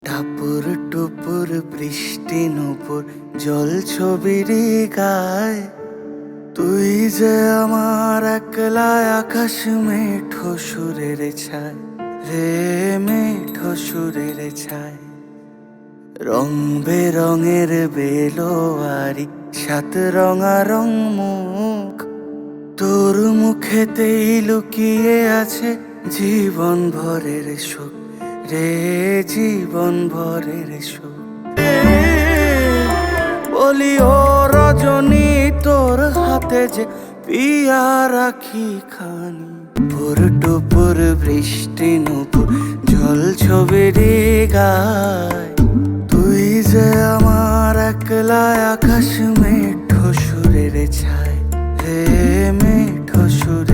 টাপুর টুপুর বৃষ্টি নুপুর জল ছবির গায়, তুই যে আমার একলা আকাশ মেঠো সুরের ছায় রে, মেঠো সুরের ছায়। রং বেরঙের বেলোয়ারি সাত রঙারং মুখ, তোর মুখেতেই লুকিয়ে আছে জীবন ভরের সুখ রে, জীবন ভরের সুখ। বলি ও রজনী, তোর হাতে যে পিয়া রাখি খানি, পুর টুপুর বৃষ্টি নুপুর জল ছবির গায়, তুই যে আমার একলা আকাশ মেঠো সুরের ছায় রে, মেঠো সুরের